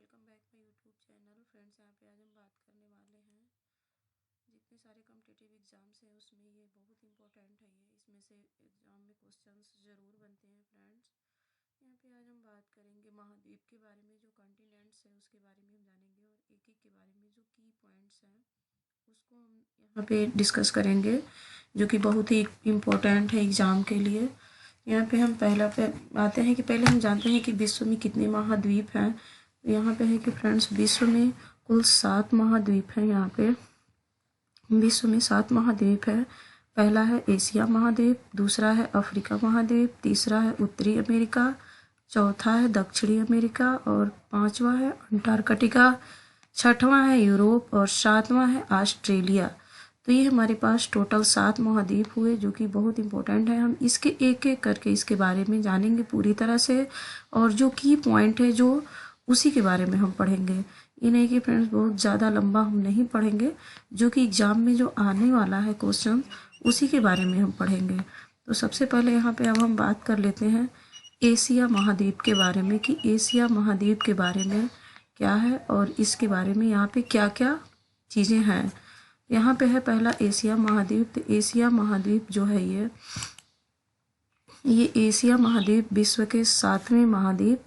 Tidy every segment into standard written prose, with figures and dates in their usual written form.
Welcome back my YouTube channel. Friends, यहाँ पे आज हम बात करने वाले हैं जितने सारे कॉम्पिटिटिव एग्ज़ाम्स हैं उसमें ये बहुत इंपॉर्टेंट है। ये इसमें से एग्ज़ाम में क्वेश्चंस ज़रूर बनते हैं। फ्रेंड्स, यहाँ पे आज हम बात करेंगे महाद्वीप के बारे में, जो कॉन्टिनेंट्स है उसके बारे में हम जानेंगे और एक एक के बारे में जो की पॉइंट्स हैं उसको हम यहाँ पे डिस्कस करेंगे, जो कि बहुत ही इम्पोर्टेंट है एग्ज़ाम के लिए। यहाँ पे हम पहला पे आते हैं कि पहले हम जानते हैं कि विश्व में कितने महाद्वीप हैं। यहाँ पे है कि फ्रेंड्स, विश्व में कुल 7 महाद्वीप हैं। यहाँ पे विश्व में 7 महाद्वीप है। पहला है एशिया महाद्वीप, दूसरा है अफ्रीका महाद्वीप, तीसरा है उत्तरी अमेरिका, चौथा है दक्षिणी अमेरिका और पांचवा है अंटार्कटिका, छठवां है यूरोप और सातवां है ऑस्ट्रेलिया। तो ये हमारे पास टोटल 7 महाद्वीप हुए, जो कि बहुत इंपॉर्टेंट है। हम इसके एक एक करके इसके बारे में जानेंगे पूरी तरह से, और जो की पॉइंट है जो उसी के बारे में हम पढ़ेंगे। ये नहीं कि फ्रेंड्स बहुत ज़्यादा लंबा हम नहीं पढ़ेंगे, जो कि एग्ज़ाम में जो आने वाला है क्वेश्चन उसी के बारे में हम पढ़ेंगे। तो सबसे पहले यहाँ पे अब हम बात कर लेते हैं एशिया महाद्वीप के बारे में, कि एशिया महाद्वीप के बारे में क्या है और इसके बारे में यहाँ पे क्या क्या चीज़ें हैं। यहाँ पे है पहला एशिया महाद्वीप। तो एशिया महाद्वीप जो है ये एशिया महाद्वीप विश्व के 7वें महाद्वीप,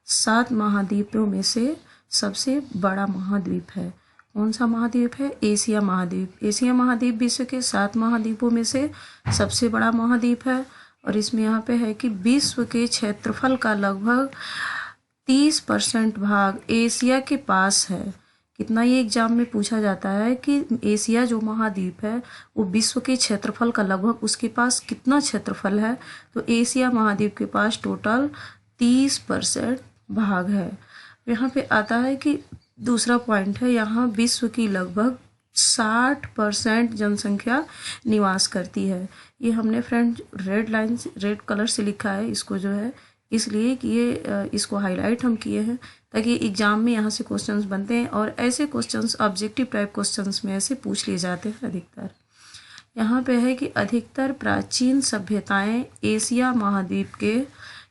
7 महाद्वीपों में से सबसे बड़ा महाद्वीप है। कौन सा महाद्वीप है? एशिया महाद्वीप। एशिया महाद्वीप विश्व के 7 महाद्वीपों में से सबसे बड़ा महाद्वीप है। और इसमें यहाँ पे है कि विश्व के क्षेत्रफल का लगभग 30% भाग एशिया के पास है। कितना ये एग्जाम में पूछा जाता है कि एशिया जो महाद्वीप है वो विश्व के क्षेत्रफल का लगभग उसके पास कितना क्षेत्रफल है। तो एशिया महाद्वीप के पास टोटल 30% भाग है। यहाँ पे आता है कि दूसरा पॉइंट है, यहाँ विश्व की लगभग 60% जनसंख्या निवास करती है। ये हमने friend red line red colour से लिखा है इसको, जो है इसलिए कि ये इसको हाईलाइट हम किए हैं ताकि एग्जाम में यहाँ से क्वेश्चंस बनते हैं, और ऐसे क्वेश्चंस ऑब्जेक्टिव टाइप क्वेश्चंस में ऐसे पूछ लिए जाते हैं अधिकतर। यहाँ पे है कि अधिकतर प्राचीन सभ्यताएं एशिया महाद्वीप के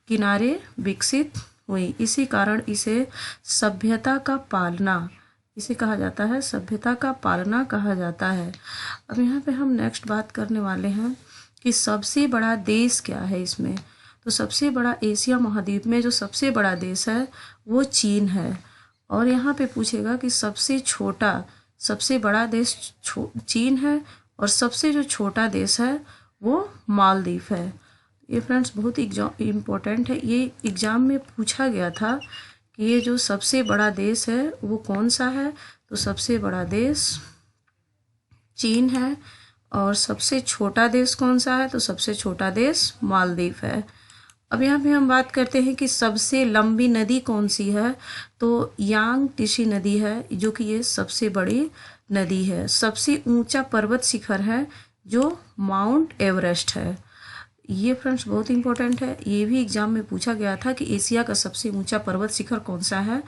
किनारे विकसित हुई, इसी कारण इसे सभ्यता का पालना इसे कहा जाता है, सभ्यता का पालना कहा जाता है। अब यहाँ पे हम नेक्स्ट बात करने वाले हैं कि सबसे बड़ा देश क्या है इसमें। तो सबसे बड़ा एशिया महाद्वीप में जो सबसे बड़ा देश है वो चीन है। और यहाँ पे पूछेगा कि सबसे बड़ा देश चीन है और सबसे जो छोटा देश है वो मालदीव है। ये फ्रेंड्स बहुत इम्पोर्टेंट है, ये एग्ज़ाम में पूछा गया था कि ये जो सबसे बड़ा देश है वो कौन सा है। तो सबसे बड़ा देश चीन है और सबसे छोटा देश कौन सा है। तो सबसे छोटा देश मालदीव है। अब यहाँ पे हम बात करते हैं कि सबसे लंबी नदी कौन सी है। तो यांगत्से नदी है, जो कि ये सबसे बड़ी नदी है। सबसे ऊंचा पर्वत शिखर है जो माउंट एवरेस्ट है। ये फ्रेंड्स बहुत इंपॉर्टेंट है, ये भी एग्जाम में पूछा गया था कि एशिया का सबसे ऊंचा पर्वत शिखर कौन सा है।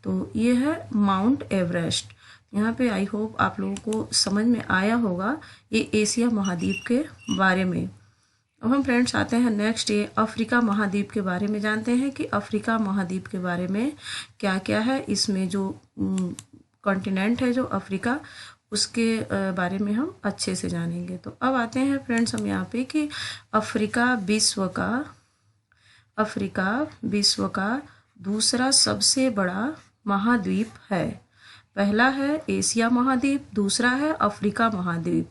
तो ये है माउंट एवरेस्ट। यहाँ पे आई होप आप लोगों को समझ में आया होगा ये एशिया महाद्वीप के बारे में। अब हम फ्रेंड्स आते हैं नेक्स्ट, ये अफ्रीका महाद्वीप के बारे में जानते हैं कि अफ्रीका महाद्वीप के बारे में क्या क्या है। इसमें जो कॉन्टिनेंट है जो अफ्रीका, उसके बारे में हम अच्छे से जानेंगे। तो अब आते हैं फ्रेंड्स हम यहाँ पे कि अफ्रीका विश्व का दूसरा सबसे बड़ा महाद्वीप है। पहला है एशिया महाद्वीप, दूसरा है अफ्रीका महाद्वीप।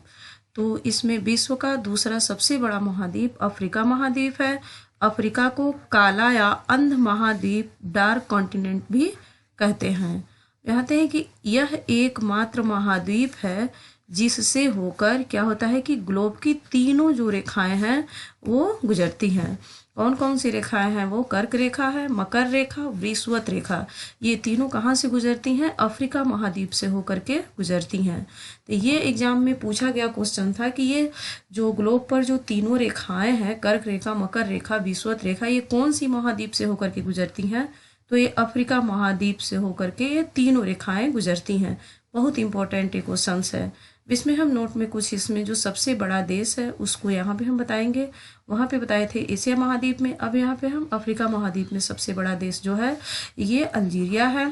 तो इसमें विश्व का दूसरा सबसे बड़ा महाद्वीप अफ्रीका महाद्वीप है। अफ्रीका को काला या अंध महाद्वीप, डार्क कॉन्टिनेंट भी कहते हैं। कहते हैं कि यह एकमात्र महाद्वीप है जिससे होकर क्या होता है कि ग्लोब की तीनों जो रेखाएं हैं वो गुजरती हैं। कौन कौन सी रेखाएं हैं? वो कर्क रेखा है, मकर रेखा, वृषवत रेखा। ये तीनों कहाँ से गुजरती हैं? अफ्रीका महाद्वीप से होकर के गुजरती हैं। तो ये एग्जाम में पूछा गया क्वेश्चन था कि ये जो ग्लोब पर जो तीनों रेखाएं हैं, कर्क रेखा, मकर रेखा, वृषवत रेखा, ये कौन सी महाद्वीप से होकर के गुजरती हैं? तो ये अफ्रीका महाद्वीप से होकर के ये तीनों रेखाएं गुजरती हैं। बहुत इंपॉर्टेंट ये क्वेश्चन है। इसमें हम नोट में कुछ इसमें जो सबसे बड़ा देश है उसको यहाँ पे हम बताएंगे। वहाँ पे बताए थे एशिया महाद्वीप में, अब यहाँ पे हम अफ्रीका महाद्वीप में सबसे बड़ा देश जो है ये अल्जीरिया है।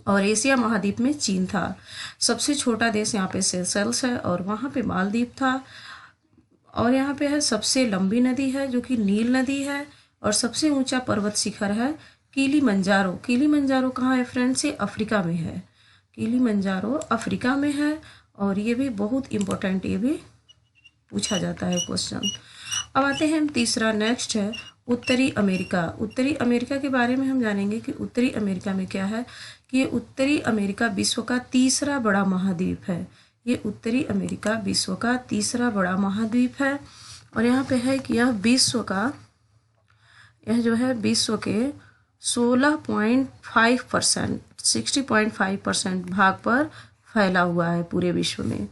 और एशिया महाद्वीप में चीन था। सबसे छोटा देश यहाँ पे सेशल्स है और वहाँ पे मालदीव था। और यहाँ पे है सबसे लंबी नदी है जो कि नील नदी है। और सबसे ऊंचा पर्वत शिखर है किलिमंजारो। किलिमंजारो कहाँ है फ्रेंड्स? ये अफ्रीका में है। किलिमंजारो अफ्रीका में है और ये भी बहुत इम्पोर्टेंट, ये भी पूछा जाता है क्वेश्चन। अब आते हैं हम तीसरा, नेक्स्ट है उत्तरी अमेरिका। उत्तरी अमेरिका के बारे में हम जानेंगे कि उत्तरी अमेरिका में क्या है। कि ये उत्तरी अमेरिका विश्व का तीसरा बड़ा महाद्वीप है। ये उत्तरी अमेरिका विश्व का तीसरा बड़ा महाद्वीप है। और यहाँ पे है कि यह जो है विश्व के 16.5% 60.5% भाग पर फैला हुआ है पूरे विश्व में।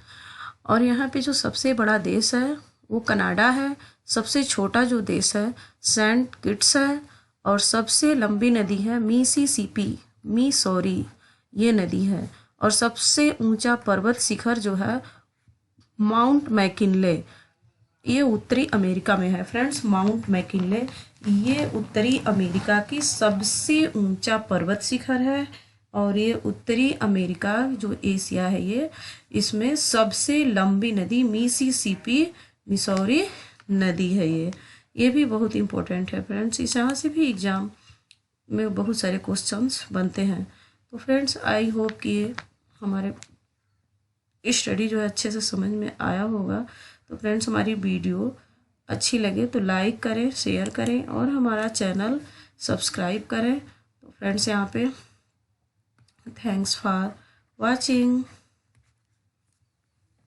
और यहाँ पे जो सबसे बड़ा देश है वो कनाडा है। सबसे छोटा जो देश है सेंट किट्स है। और सबसे लंबी नदी है मिसौरी, ये नदी है। और सबसे ऊंचा पर्वत शिखर जो है माउंट मैकिनले, ये उत्तरी अमेरिका में है फ्रेंड्स। माउंट मैकिनले ये उत्तरी अमेरिका की सबसे ऊंचा पर्वत शिखर है। और ये उत्तरी अमेरिका जो एशिया है ये, इसमें सबसे लंबी नदी मिसौरी नदी है। ये भी बहुत इम्पोर्टेंट है फ्रेंड्स। इस यहाँ से भी एग्जाम में बहुत सारे क्वेश्चंस बनते हैं। तो फ्रेंड्स आई होप कि ये हमारे स्टडी जो है अच्छे से समझ में आया होगा। तो फ्रेंड्स हमारी वीडियो अच्छी लगे तो लाइक करें, शेयर करें और हमारा चैनल सब्सक्राइब करें। तो फ्रेंड्स यहाँ पे थैंक्स फॉर वॉचिंग।